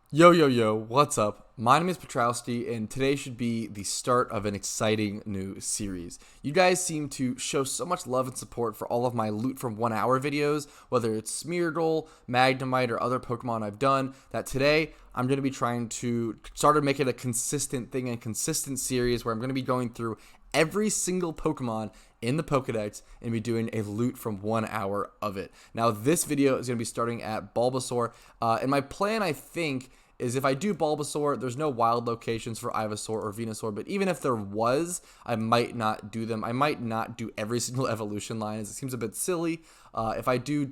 Yo, what's up? My name is Petrowski, and today should be the start of an exciting new series. You guys seem to show so much love and support for all of my loot from 1 hour videos, whether it's Smeargle, Magnemite, or other Pokemon I've done, that today I'm going to be trying to start to make it a consistent thing and consistent series where I'm going to be going through every single Pokemon in the Pokedex and be doing a loot from 1 hour of it. Now, this video is going to be starting at Bulbasaur, and my plan, I think, is if I do Bulbasaur, there's no wild locations for Ivysaur or Venusaur, but even if there was, I might not do them. I might not do every single evolution line, as it seems a bit silly. If I do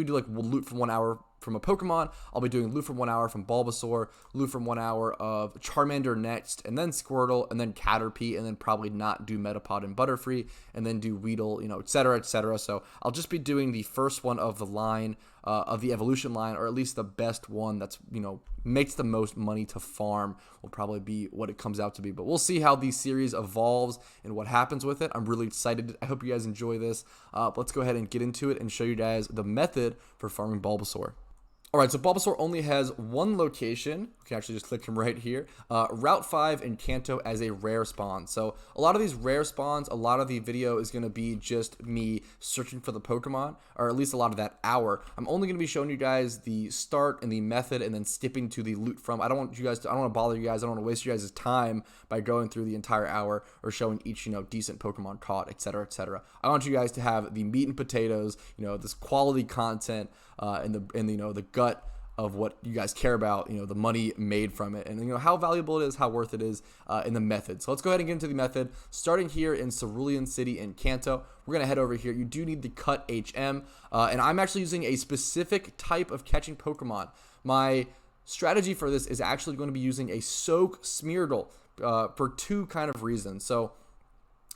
like loot from 1 hour from a Pokemon, I'll be doing loot from 1 hour from Bulbasaur, loot from 1 hour of Charmander next, and then Squirtle, and then Caterpie, and then probably not do Metapod and Butterfree, and then do Weedle, etc., etc. So I'll just be doing the first one of the line, of the evolution line, or at least the best one that's, makes the most money to farm will probably be what it comes out to be. But we'll see how the series evolves and what happens with it. I'm really excited. I hope you guys enjoy this. Let's go ahead and get into it and show you guys the method for farming Bulbasaur. Alright, so Bulbasaur only has one location. We can actually just click him right here. Route 5 in Kanto as a rare spawn. So a lot of these rare spawns, a lot of the video is going to be just me searching for the Pokemon, or at least a lot of that hour. I'm only going to be showing you guys the start and the method and then skipping to the loot from. I don't want to bother you guys. I don't want to waste you guys' time by going through the entire hour or showing each, decent Pokemon caught, etc., etc. I want you guys to have the meat and potatoes, this quality content, and the gut of what you guys care about, the money made from it, and how valuable it is, how worth it is, in the method. So let's go ahead and get into the method. Starting here in Cerulean City in Kanto, we're gonna head over here. You do need the cut HM, and I'm actually using a specific type of catching Pokemon. My strategy for this is actually going to be using a Soak Smeargle, for two kind of reasons. So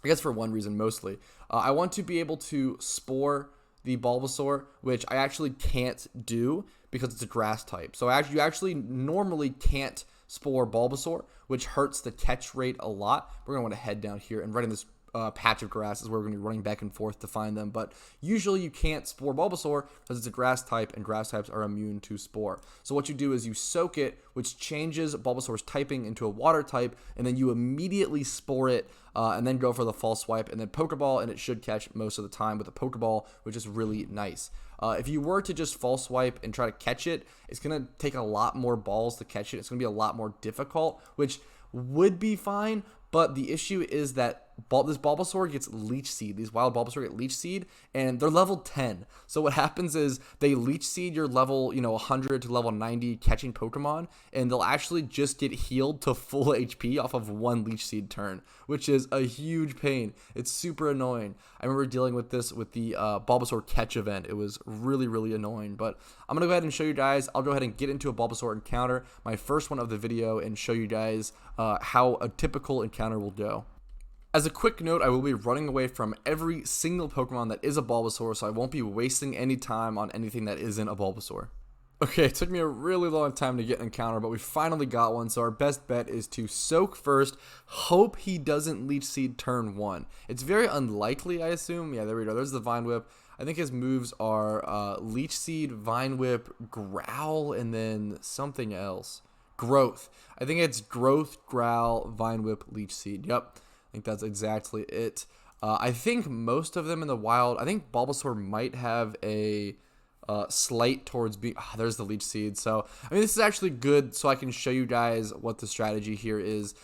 I guess for one reason mostly, I want to be able to spore the Bulbasaur, which I actually can't do because it's a grass type. So you actually normally can't spore Bulbasaur, which hurts the catch rate a lot. We're going to want to head down here, and right in this patch of grass is where we're going to be running back and forth to find them. But usually you can't spore Bulbasaur because it's a grass type, and grass types are immune to spore. So what you do is you soak it, which changes Bulbasaur's typing into a water type, and then you immediately spore it, and then go for the false swipe, and then Pokeball, and it should catch most of the time with a Pokeball, which is really nice. If you were to just false swipe and try to catch it, it's going to take a lot more balls to catch it. It's going to be a lot more difficult, which would be fine, but the issue is that this Bulbasaur gets Leech Seed. These wild Bulbasaur get Leech Seed, and they're level 10. So what happens is they Leech Seed your level, 100 to level 90 catching Pokemon, and they'll actually just get healed to full HP off of one Leech Seed turn, which is a huge pain. It's super annoying. I remember dealing with this with the Bulbasaur catch event. It was really, really annoying, but I'm going to go ahead and show you guys. I'll go ahead and get into a Bulbasaur encounter, my first one of the video, and show you guys how a typical encounter will go. As a quick note, I will be running away from every single Pokemon that is a Bulbasaur, so I won't be wasting any time on anything that isn't a Bulbasaur. Okay, it took me a really long time to get an encounter, but we finally got one, so our best bet is to soak first, hope he doesn't Leech Seed turn 1. It's very unlikely, I assume. Yeah, there we go. There's the Vine Whip. I think his moves are Leech Seed, Vine Whip, Growl, and then something else. Growth. I think it's Growth, Growl, Vine Whip, Leech Seed. Yep. I think that's exactly it. I think most of them in the wild, I think Bulbasaur might have a slight towards being, there's the Leech Seed. So, I mean, this is actually good so I can show you guys what the strategy here is.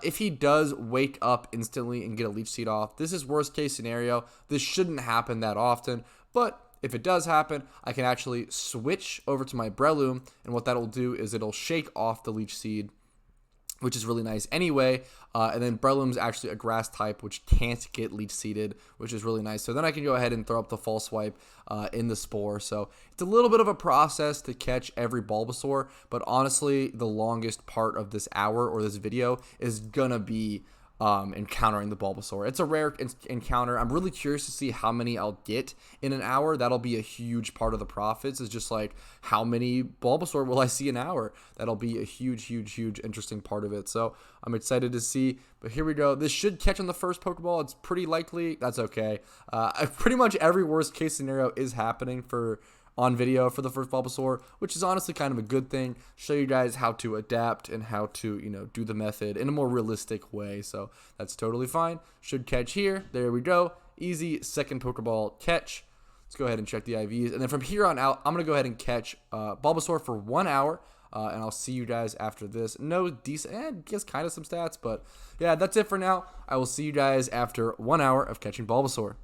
If he does wake up instantly and get a Leech Seed off, this is worst case scenario. This shouldn't happen that often, but if it does happen, I can actually switch over to my Breloom, and what that'll do is it'll shake off the Leech Seed, which is really nice anyway. And then Breloom's actually a grass type, which can't get Leech Seeded, which is really nice. So then I can go ahead and throw up the false swipe in the Spore. So it's a little bit of a process to catch every Bulbasaur, but honestly, the longest part of this hour or this video is gonna be encountering the Bulbasaur. It's a rare encounter. I'm really curious to see how many I'll get in an hour. That'll be a huge part of the profits, is just like how many Bulbasaur will I see an hour. That'll be a huge interesting part of it. So I'm excited to see, but here we go. This should catch on the first Pokeball. It's pretty likely. That's okay. Pretty much every worst case scenario is happening for on video for the first Bulbasaur, which is honestly kind of a good thing. Show you guys how to adapt and how to, do the method in a more realistic way. So that's totally fine. Should catch here. There we go. Easy second Pokeball catch. Let's go ahead and check the IVs. And then from here on out, I'm going to go ahead and catch Bulbasaur for 1 hour. And I'll see you guys after this. No decent, I guess kind of some stats. But yeah, that's it for now. I will see you guys after 1 hour of catching Bulbasaur.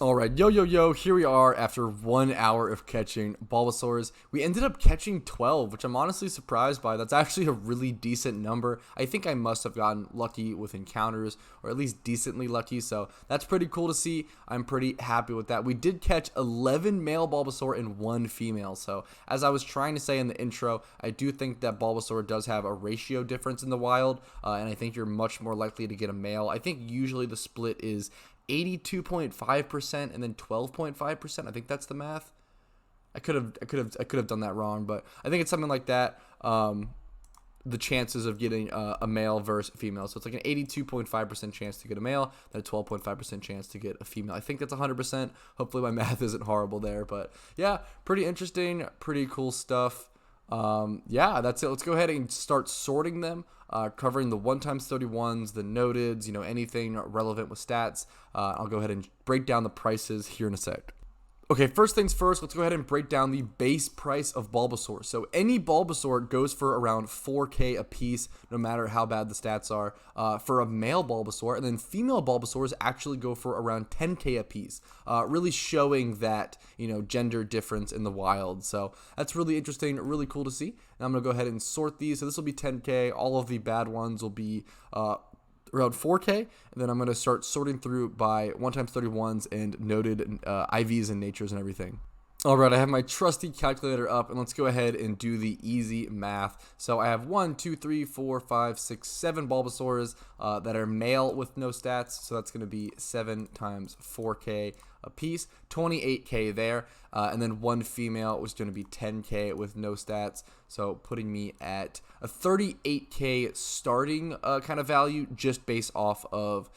Alright, yo, here we are after 1 hour of catching Bulbasaurs. We ended up catching 12, which I'm honestly surprised by. That's actually a really decent number. I think I must have gotten lucky with encounters, or at least decently lucky, so that's pretty cool to see. I'm pretty happy with that. We did catch 11 male Bulbasaur and 1 female, so as I was trying to say in the intro, I do think that Bulbasaur does have a ratio difference in the wild, and I think you're much more likely to get a male. I think usually the split is 82.5% and then 12.5%. I think that's the math. I could have done that wrong, but I think it's something like that. The chances of getting a male versus female. So it's like an 82.5% chance to get a male, then a 12.5% chance to get a female. I think that's 100%. Hopefully my math isn't horrible there, but yeah, pretty interesting, pretty cool stuff. Yeah, that's it. Let's go ahead and start sorting them, covering the 1x31s, the noteds, anything relevant with stats. I'll go ahead and break down the prices here in a sec. Okay, first things first, let's go ahead and break down the base price of Bulbasaur. So any Bulbasaur goes for around 4K a piece, no matter how bad the stats are, for a male Bulbasaur, and then female Bulbasaurs actually go for around 10K a piece, really showing that, gender difference in the wild. So that's really interesting, really cool to see. And I'm going to go ahead and sort these. So this will be 10K. All of the bad ones will be around 4K, and then I'm going to start sorting through by 1x31s and noted IVs and natures and everything. Alright, I have my trusty calculator up, and let's go ahead and do the easy math. So I have 1, 2, 3, 4, 5, 6, 7 Bulbasaurs that are male with no stats, so that's going to be 7 times 4K a piece, 28K there, and then 1 female, which is going to be 10K with no stats, so putting me at a 38K starting kind of value just based off of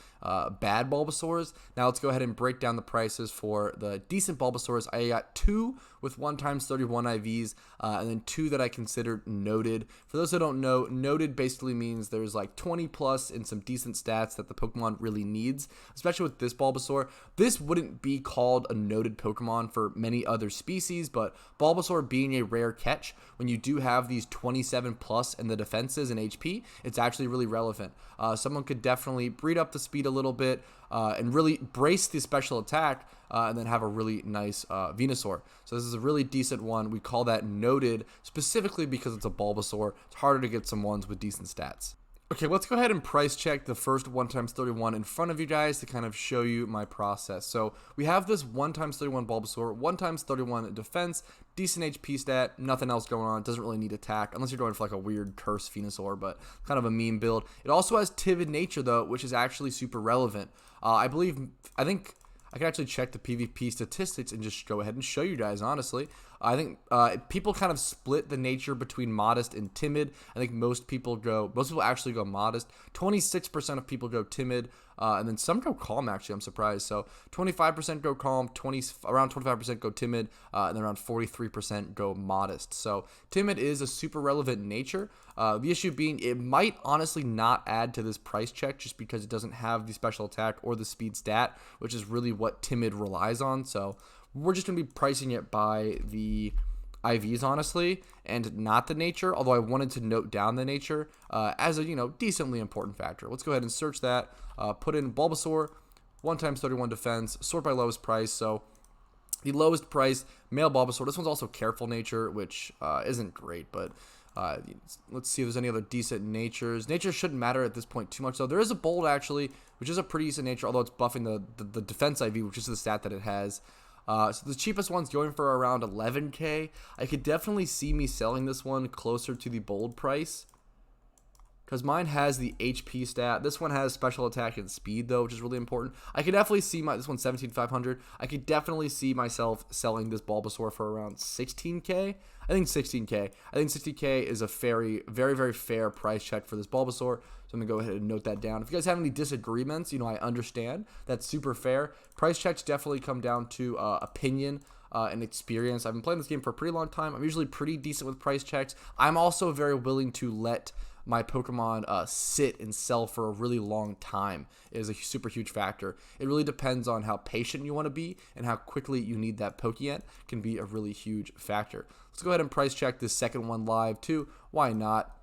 bad Bulbasaurs. Now let's go ahead and break down the prices for the decent Bulbasaurs. I got 2 with 1x31 IVs, and then 2 that I considered noted. For those who don't know, noted basically means there's like 20 plus and some decent stats that the Pokemon really needs, especially with this Bulbasaur. This wouldn't be called a noted Pokemon for many other species, but Bulbasaur being a rare catch, when you do have these 27 plus in the defenses and HP, it's actually really relevant. Someone could definitely breed up the speed a little bit and really brace the special attack, and then have a really nice Venusaur. So this is a really decent one. We call that noted specifically because it's a Bulbasaur. It's harder to get some ones with decent stats. Okay, let's go ahead and price check the first 1x31 in front of you guys to kind of show you my process. So we have this 1x31 Bulbasaur, 1x31 defense, decent HP stat, nothing else going on, doesn't really need attack, unless you're going for like a weird curse Venusaur, but kind of a meme build. It also has timid nature though, which is actually super relevant. I think I can actually check the PvP statistics and just go ahead and show you guys, honestly. I think people kind of split the nature between modest and timid. I think most people actually go modest. 26% of people go timid, and then some go calm, actually. I'm surprised. So 25% go calm, around 25% go timid, and then around 43% go modest. So timid is a super relevant nature. The issue being it might honestly not add to this price check just because it doesn't have the special attack or the speed stat, which is really what timid relies on. So we're just going to be pricing it by the IVs, honestly, and not the nature, although I wanted to note down the nature as a, decently important factor. Let's go ahead and search that, put in Bulbasaur, 1x31 defense, sort by lowest price. So the lowest price, male Bulbasaur. This one's also careful nature, which isn't great, but let's see if there's any other decent natures. Nature shouldn't matter at this point too much, though. There is a bold, actually, which is a pretty decent nature, although it's buffing the defense IV, which is the stat that it has. So the cheapest one's going for around 11K. I could definitely see me selling this one closer to the bold price, because mine has the HP stat. This one has special attack and speed, though, which is really important. I could definitely see this one's 17,500. I could definitely see myself selling this Bulbasaur for around 16K. I think 16K. I think 60K is a very, very fair price check for this Bulbasaur. So I'm going to go ahead and note that down. If you guys have any disagreements, I understand. That's super fair. Price checks definitely come down to opinion. and experience. I've been playing this game for a pretty long time. I'm usually pretty decent with price checks. I'm also very willing to let my Pokemon sit and sell for a really long time. It is a super huge factor. It really depends on how patient you want to be and how quickly you need that Pokeyen can be a really huge factor. Let's go ahead and price check this second one live too. Why not?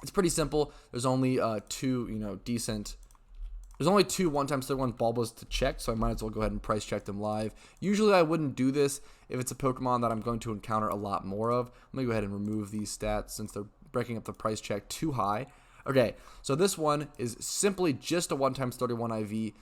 It's pretty simple. There's only two, There's only two 1x31 Bulbas to check, so I might as well go ahead and price check them live. Usually I wouldn't do this if it's a Pokemon that I'm going to encounter a lot more of. Let me go ahead and remove these stats since they're breaking up the price check too high. Okay, so this one is simply just a 1x31 IV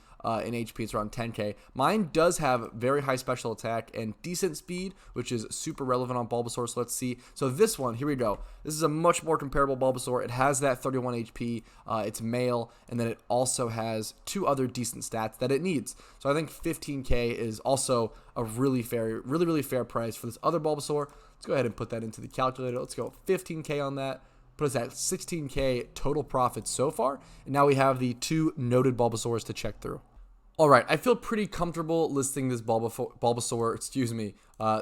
in HP. It's around 10k. Mine does have very high special attack and decent speed, which is super relevant on Bulbasaur, so let's see. So this one, here we go. This is a much more comparable Bulbasaur. It has that 31 HP, it's male, and then it also has two other decent stats that it needs. So I think 15k is also a really fair price for this other Bulbasaur. Let's go ahead and put that into the calculator. Let's go 15k on that. Put us at 16k total profit so far. And now we have the two noted Bulbasaurs to check through. All right, I feel pretty comfortable listing this Bulbasaur,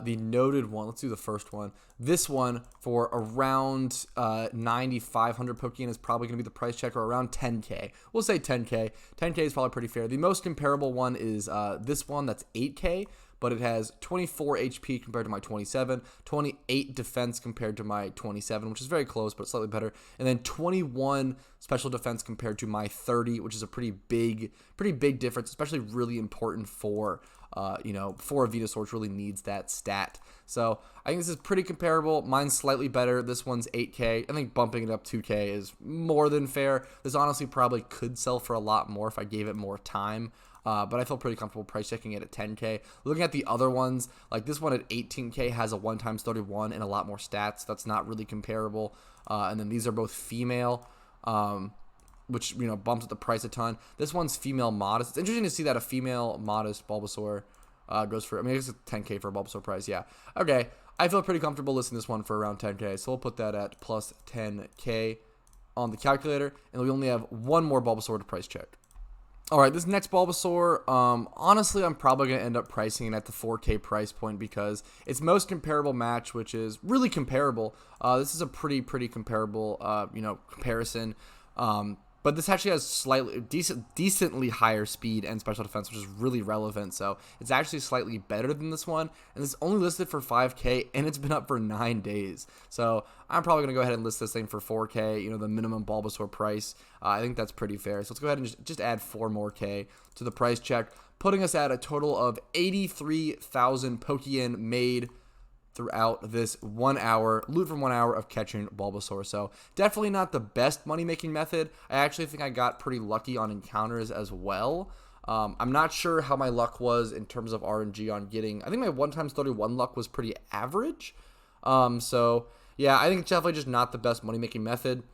the noted one. Let's do the first one. This one for around 9,500 Pokeyen is probably going to be the price check, or around 10k. We'll say 10k. 10k is probably pretty fair. The most comparable one is this one, that's 8k. But it has 24 HP compared to my 27, 28 defense compared to my 27, which is very close, but slightly better, and then 21 special defense compared to my 30, which is a pretty big difference, especially really important for for a Venusaur, which really needs that stat. So I think this is pretty comparable. Mine's slightly better. This one's 8k. I think bumping it up 2k is more than fair. This honestly probably could sell for a lot more if I gave it more time. But I feel pretty comfortable price checking it at 10k. Looking at the other ones, like this one at 18k has a 1x31 and a lot more stats. That's not really comparable. And then these are both female, which bumps up the price a ton. This one's female modest. It's interesting to see that a female modest Bulbasaur goes for, I mean, it's 10k for a Bulbasaur price. Yeah. Okay. I feel pretty comfortable listing this one for around 10k. So we'll put that at plus 10k on the calculator, and we only have one more Bulbasaur to price check. All right, this next Bulbasaur, honestly, I'm probably going to end up pricing it at the 4k price point because its most comparable match, which is really comparable. This is a pretty comparable, comparison. But this actually has slightly decently higher speed and special defense, which is really relevant. So it's actually slightly better than this one. And it's only listed for 5k, and it's been up for 9 days. So I'm probably going to go ahead and list this thing for 4k, the minimum Bulbasaur price. I think that's pretty fair. So let's go ahead and just add 4 more k to the price check, putting us at a total of 83,000 Pokeyen made throughout this 1 hour, loot from 1 hour of catching Bulbasaur. So definitely not the best money-making method. I actually think I got pretty lucky on encounters as well. I'm not sure how my luck was in terms of RNG on getting, I think my 1x31 luck was pretty average. So yeah, I think it's definitely just not the best money-making method.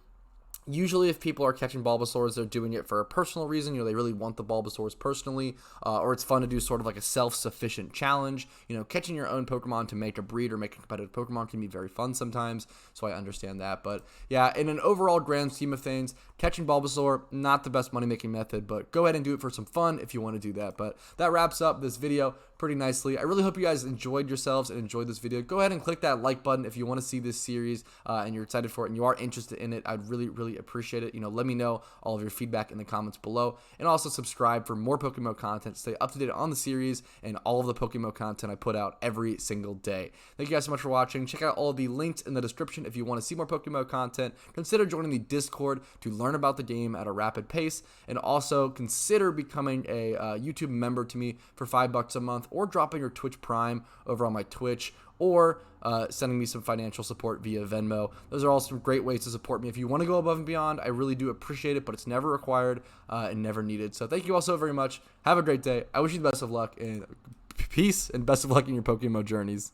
Usually if people are catching Bulbasaurs, they're doing it for a personal reason. They really want the Bulbasaurs personally, or it's fun to do sort of like a self-sufficient challenge. Catching your own Pokemon to make a breed or make a competitive Pokemon can be very fun sometimes, so I understand that. But yeah, in an overall grand scheme of things, catching Bulbasaur, not the best money-making method, but go ahead and do it for some fun if you want to do that. But that wraps up this video pretty nicely. I really hope you guys enjoyed yourselves and enjoyed this video. Go ahead and click that like button if you want to see this series and you're excited for it and you are interested in it. I'd really appreciate it. Let me know all of your feedback in the comments below, and also subscribe for more PokeMMO content. Stay up to date on the series and all of the PokeMMO content I put out every single day. Thank you guys so much for watching. Check out all of the links in the description if you want to see more PokeMMO content. Consider joining the Discord to learn about the game at a rapid pace, and also consider becoming a YouTube member to me for $5 a month, or dropping your Twitch Prime over on my Twitch, or sending me some financial support via Venmo. Those are all some great ways to support me. If you want to go above and beyond, I really do appreciate it, but it's never required and never needed. So thank you all so very much. Have a great day. I wish you the best of luck, and peace, and best of luck in your PokeMMO journeys.